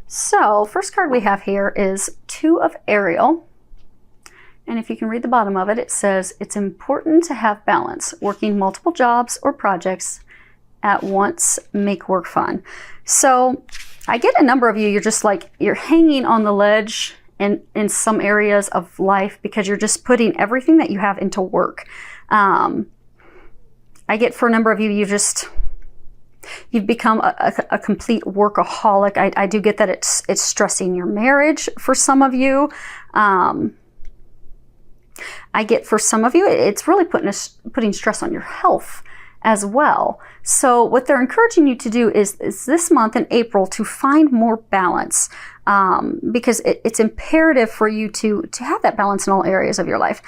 So, first card we have here is Two of Ariel. And if you can read the bottom of it, it says, it's important to have balance. Working multiple jobs or projects at once make work fun. So I get a number of you, you're just like, you're hanging on the ledge in some areas of life because you're just putting everything that you have into work. I get for a number of you, you've become a complete workaholic. I do get that it's stressing your marriage for some of you. I get for some of you, it's really putting stress on your health as well. So what they're encouraging you to do is this month in April to find more balance, because it's imperative for you to have that balance in all areas of your life.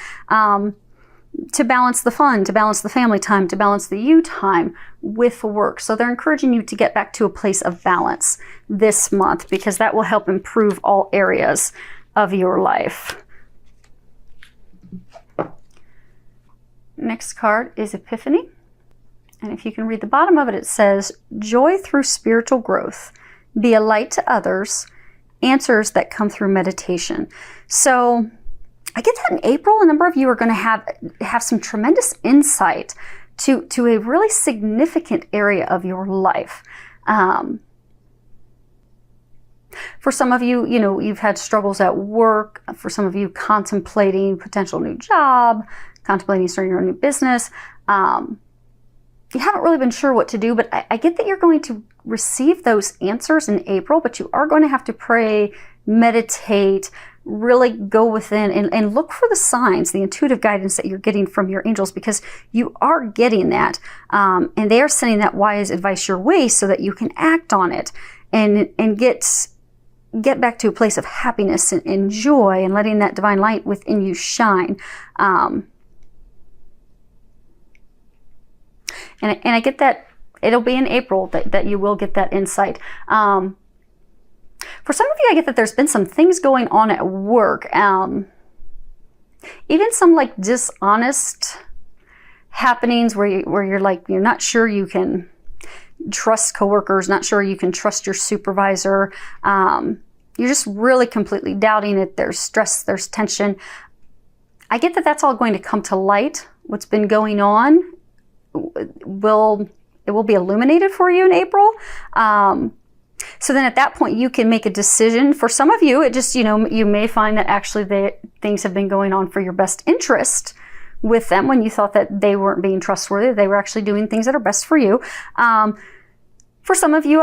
To balance the fun, to balance the family time, to balance the you time with work. So they're encouraging you to get back to a place of balance this month because that will help improve all areas of your life. Next card is Epiphany. And if you can read the bottom of it, it says, joy through spiritual growth, be a light to others, answers that come through meditation. So I get that in April, a number of you are going to have some tremendous insight to a really significant area of your life. For some of you, you've had struggles at work. For some of you, contemplating potential new job, contemplating starting your own new business. You haven't really been sure what to do, but I get that you're going to receive those answers in April, but you are going to have to pray, meditate, really go within and look for the signs, the intuitive guidance that you're getting from your angels, because you are getting that. And they are sending that wise advice your way so that you can act on it and get back to a place of happiness and joy and letting that divine light within you shine. And I get that it'll be in April that you will get that insight. For some of you, I get that there's been some things going on at work. Even some like dishonest happenings where you're not sure you can trust coworkers, not sure you can trust your supervisor. You're just really completely doubting it. There's stress, there's tension. I get that that's all going to come to light. What's been going on will be illuminated for you in April. So then at that point you can make a decision. For some of you, it just, you may find that actually things have been going on for your best interest with them when you thought that they weren't being trustworthy. They were actually doing things that are best for you. For some of you,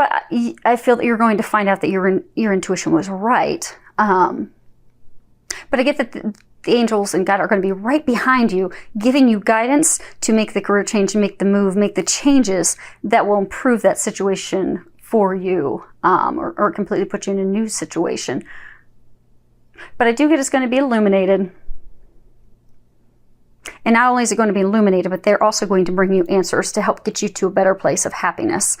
I feel that you're going to find out that your intuition was right. But I get that the angels and God are going to be right behind you, giving you guidance to make the career change, make the move, make the changes that will improve that situation for you, or completely put you in a new situation. But I do get it's going to be illuminated. And not only is it going to be illuminated, but they're also going to bring you answers to help get you to a better place of happiness.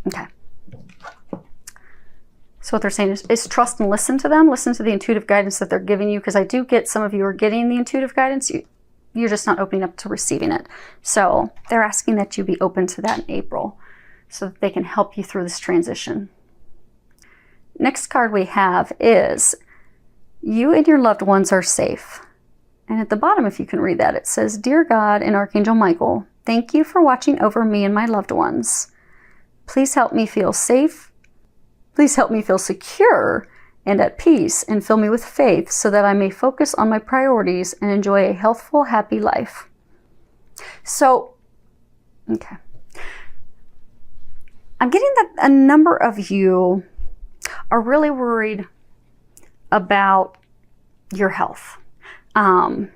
Okay. So what they're saying is trust and listen to them. Listen to the intuitive guidance that they're giving you, because I do get some of you are getting the intuitive guidance. You're just not opening up to receiving it. So they're asking that you be open to that in April so that they can help you through this transition. Next card we have is you and your loved ones are safe. And at the bottom, if you can read that, it says, Dear God and Archangel Michael, thank you for watching over me and my loved ones. Please help me feel safe. Please help me feel secure and at peace, and fill me with faith so that I may focus on my priorities and enjoy a healthful, happy life. So, okay. I'm getting that a number of you are really worried about your health. I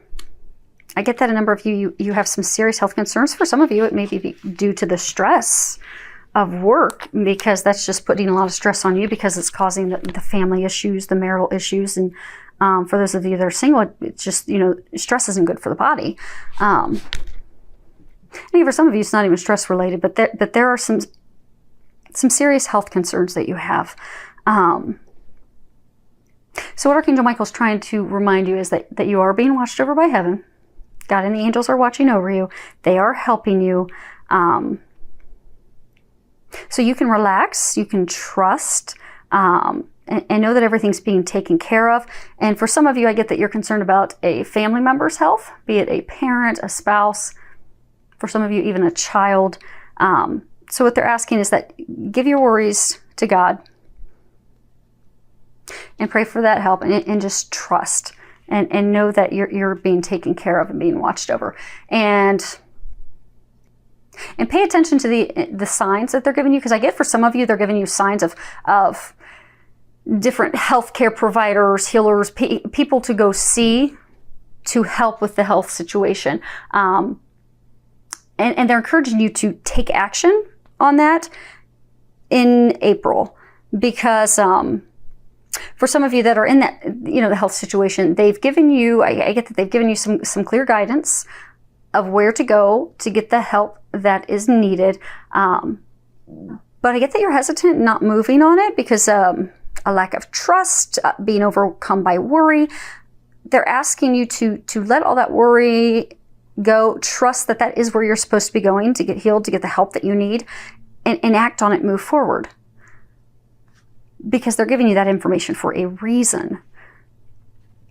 get that a number of you have some serious health concerns. For some of you, it may be due to the stress of work, because that's just putting a lot of stress on you because it's causing the family issues, the marital issues. And for those of you that are single, it's just, stress isn't good for the body. And for some of you, it's not even stress related, but there are some serious health concerns that you have. So what Archangel Michael's trying to remind you is that you are being watched over by heaven. God and the angels are watching over you. They are helping you. So you can relax, you can trust, and know that everything's being taken care of. And for some of you, I get that you're concerned about a family member's health, be it a parent, a spouse, for some of you, even a child. So what they're asking is that give your worries to God and pray for that help, and just trust and know that you're being taken care of and being watched over. And pay attention to the signs that they're giving you, because I get for some of you, they're giving you signs of different healthcare providers, healers, people to go see to help with the health situation. And they're encouraging you to take action on that in April, because for some of you that are in that, the health situation, they've given you, I get that they've given you some clear guidance of where to go to get the help that is needed. But I get that you're hesitant not moving on it because a lack of trust, being overcome by worry. They're asking you to let all that worry go, trust that is where you're supposed to be going to get healed, to get the help that you need, and act on it, move forward. Because they're giving you that information for a reason.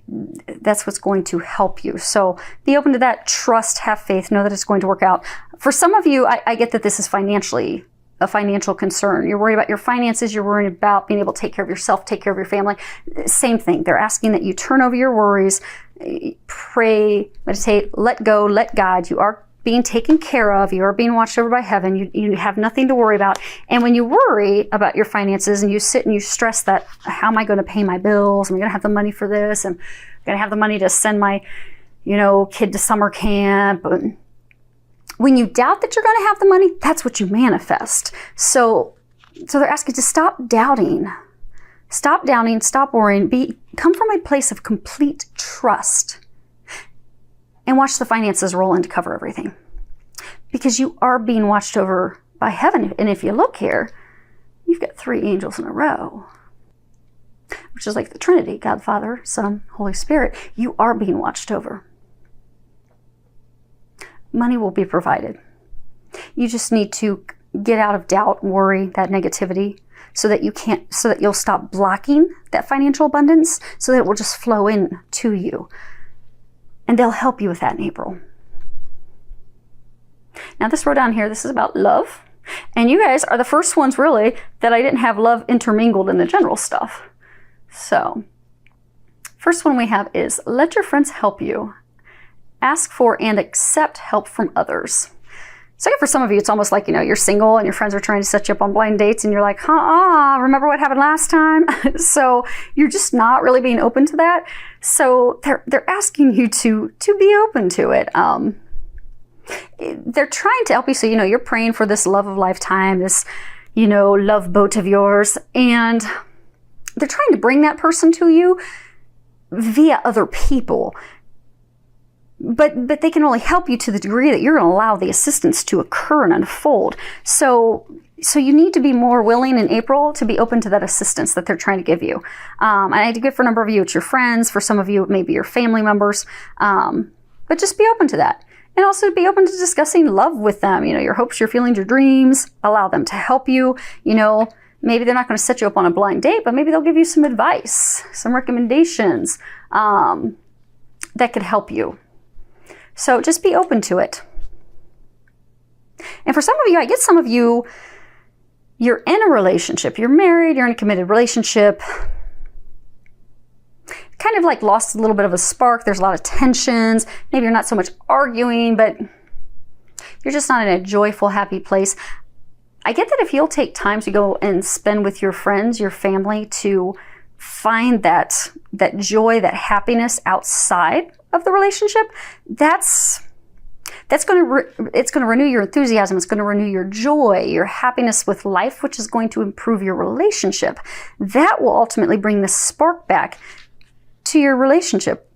That's what's going to help you. So be open to that, trust, have faith, know that it's going to work out. For some of you, I get that this is a financial concern. You're worried about your finances. You're worried about being able to take care of yourself, take care of your family. Same thing. They're asking that you turn over your worries, pray, meditate, let go, let God. You are being taken care of. You are being watched over by heaven. You have nothing to worry about. And when you worry about your finances and you sit and you stress that, how am I going to pay my bills? Am I going to have the money for this? Am I going to have the money to send my, kid to summer camp? When you doubt that you're going to have the money, that's what you manifest. So they're asking to stop doubting. Stop doubting, stop worrying. Come from a place of complete trust. And watch the finances roll in to cover everything. Because you are being watched over by heaven. And if you look here, you've got 3 angels in a row. Which is like the Trinity, God, Father, Son, Holy Spirit. You are being watched over. Money will be provided. You just need to get out of doubt, worry, that negativity, so that you'll stop blocking that financial abundance, so that it will just flow in to you. And they'll help you with that in April. Now this row down here, this is about love. And you guys are the first ones really that I didn't have love intermingled in the general stuff. So, first one we have is let your friends help you. Ask for and accept help from others. So for some of you, it's almost like, you're single and your friends are trying to set you up on blind dates and you're like, remember what happened last time? So you're just not really being open to that. So they're asking you to be open to it. They're trying to help you. So, you're praying for this love of lifetime, this, love boat of yours. And they're trying to bring that person to you via other people. But they can only help you to the degree that you're going to allow the assistance to occur and unfold. So you need to be more willing in April to be open to that assistance that they're trying to give you. And I get for a number of you, it's your friends. For some of you, it may be your family members. But just be open to that. And also be open to discussing love with them. Your hopes, your feelings, your dreams. Allow them to help you. Maybe they're not going to set you up on a blind date, but maybe they'll give you some advice, some recommendations that could help you. So just be open to it. And for some of you, I get some of you, you're in a relationship, you're married, you're in a committed relationship, kind of like lost a little bit of a spark. There's a lot of tensions. Maybe you're not so much arguing, but you're just not in a joyful, happy place. I get that if you'll take time to go and spend with your friends, your family, to find that joy, that happiness outside of the relationship, it's going to renew your enthusiasm. It's going to renew your joy, your happiness with life, which is going to improve your relationship. That will ultimately bring the spark back to your relationship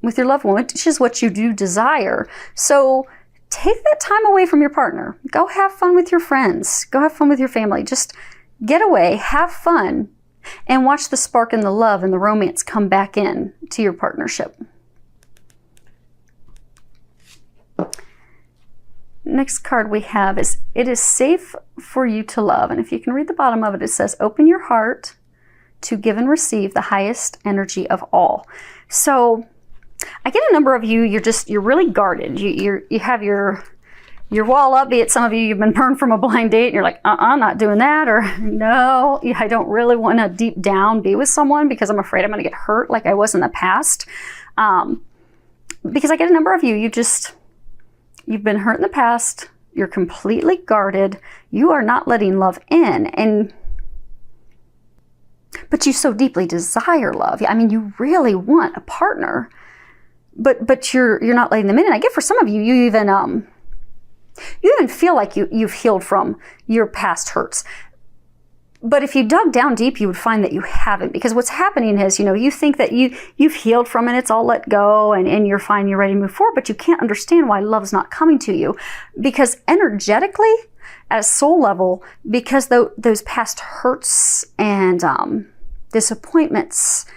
with your loved one, which is what you do desire. So take that time away from your partner. Go have fun with your friends. Go have fun with your family. Just get away, have fun, and watch the spark and the love and the romance come back in to your partnership. Next card we have is, it is safe for you to love. And if you can read the bottom of it, it says, open your heart to give and receive the highest energy of all. So I get a number of you, you're really guarded. You have your wall up, be it some of you've been burned from a blind date and you're like, not doing that, or no, I don't really want to deep down be with someone because I'm afraid I'm going to get hurt like I was in the past. Because I get a number of you, you've been hurt in the past, you're completely guarded, you are not letting love in, but you so deeply desire love. I mean, you really want a partner, but you're not letting them in. And I get for some of you, you even feel like you've healed from your past hurts. But if you dug down deep, you would find that you haven't, because what's happening is, you think that you've healed from it, it's all let go, and you're fine, you're ready to move forward, but you can't understand why love's not coming to you. Because energetically, at a soul level, because those past hurts and disappointments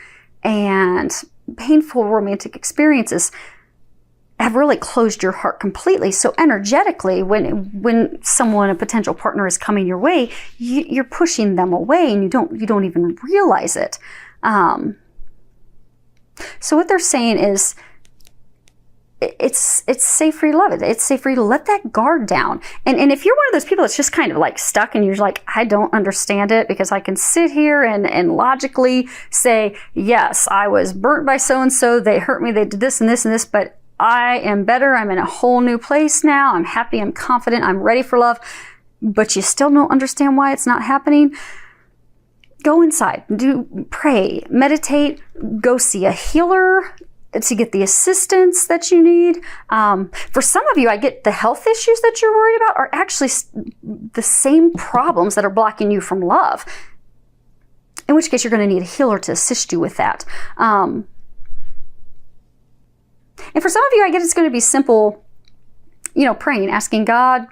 and painful romantic experiences have really closed your heart completely. So energetically, when someone, a potential partner, is coming your way, you're pushing them away, and you don't even realize it. So what they're saying is, it's safe for you to love it. It's safe for you to let that guard down. And if you're one of those people that's just kind of like stuck and you're like, I don't understand it, because I can sit here and logically say, yes, I was burnt by so-and-so, they hurt me, they did this and this and this, but I am better. I'm in a whole new place now. I'm happy. I'm confident. I'm ready for love. But you still don't understand why it's not happening. Go inside. Pray. Meditate. Go see a healer to get the assistance that you need. For some of you, I get the health issues that you're worried about are actually the same problems that are blocking you from love. In which case, you're going to need a healer to assist you with that. And for some of you, I guess it's going to be simple, praying, asking God,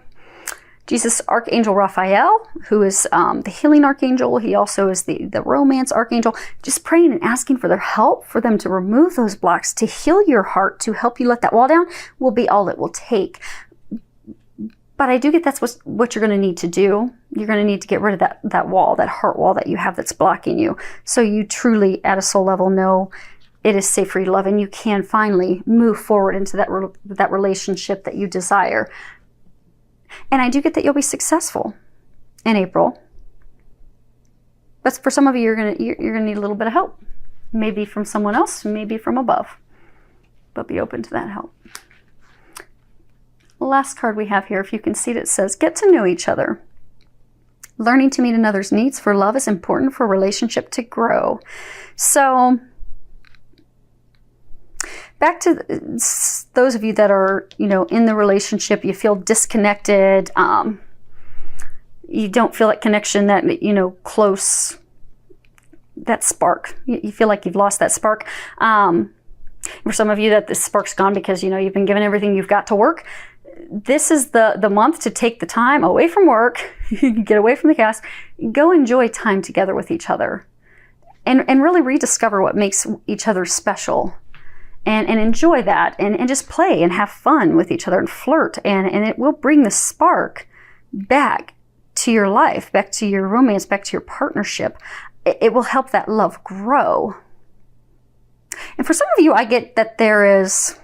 Jesus, Archangel Raphael, who is the healing archangel. He also is the romance archangel. Just praying and asking for their help, for them to remove those blocks, to heal your heart, to help you let that wall down, will be all it will take. But I do get that's what you're going to need to do. You're going to need to get rid of that wall, that heart wall that you have that's blocking you. So you truly, at a soul level, know it is safe for you to love, and you can finally move forward into that relationship that you desire. And I do get that you'll be successful in April. But for some of you, you're gonna need a little bit of help. Maybe from someone else, maybe from above. But be open to that help. The last card we have here, if you can see it, it says, get to know each other. Learning to meet another's needs for love is important for a relationship to grow. So back to those of you that are, in the relationship, you feel disconnected. You don't feel that connection, that, close, that spark. You feel like you've lost that spark. For some of you, that the spark's gone because, you've been given everything you've got to work. This is the month to take the time away from work, get away from the chaos, go enjoy time together with each other, and really rediscover what makes each other special. And enjoy that, and just play and have fun with each other and flirt, and it will bring the spark back to your life, back to your romance, back to your partnership. It will help that love grow. And for some of you, I get that there's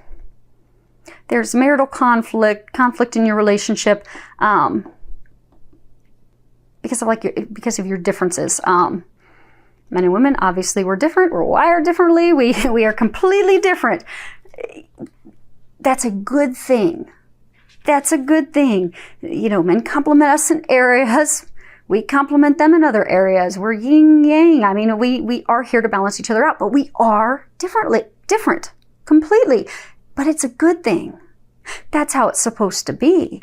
marital conflict in your relationship because of your differences. Men and women, obviously, we're different. We're wired differently. We are completely different. That's a good thing. That's a good thing. Men complement us in areas. We complement them in other areas. We're yin yang. I mean, we are here to balance each other out, but we are different, completely. But it's a good thing. That's how it's supposed to be.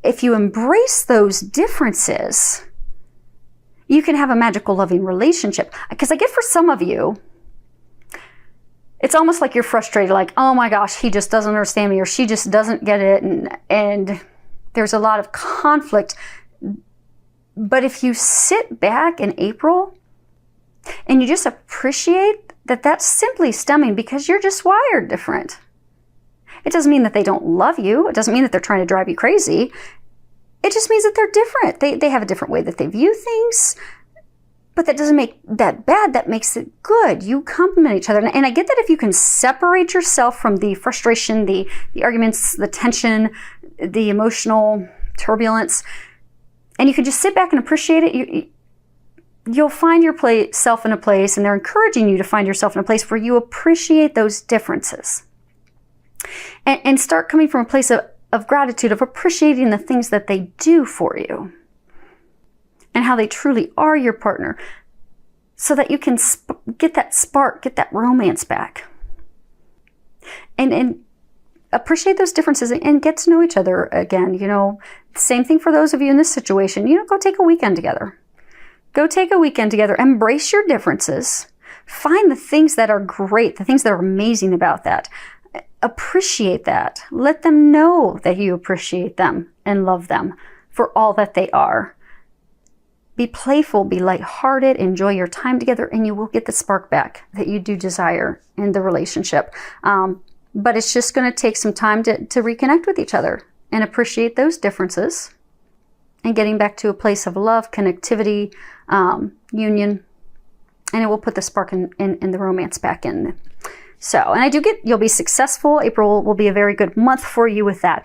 If you embrace those differences, you can have a magical, loving relationship. Because I get for some of you, it's almost like you're frustrated, like, oh my gosh, he just doesn't understand me, or she just doesn't get it, and there's a lot of conflict. But if you sit back in April and you just appreciate that that's simply stemming because you're just wired different. It doesn't mean that they don't love you. It doesn't mean that they're trying to drive you crazy. It just means that they're different. They have a different way that they view things. But that doesn't make that bad. That makes it good. You complement each other. And I get that if you can separate yourself from the frustration, the arguments, the tension, the emotional turbulence, and you can just sit back and appreciate it, you'll find yourself in a place, and they're encouraging you to find yourself in a place where you appreciate those differences. And start coming from a place of gratitude, of appreciating the things that they do for you and how they truly are your partner, so that you can get that spark, get that romance back. And appreciate those differences and get to know each other again. Same thing for those of you in this situation. Go take a weekend together. Go take a weekend together. Embrace your differences. Find the things that are great, the things that are amazing about that. Appreciate that. Let them know that you appreciate them and love them for all that they are. Be playful, be lighthearted, enjoy your time together, and you will get the spark back that you do desire in the relationship. But it's just going to take some time to reconnect with each other and appreciate those differences and getting back to a place of love, connectivity, union, and it will put the spark in the romance back in. So, and I do get, you'll be successful. April will be a very good month for you with that.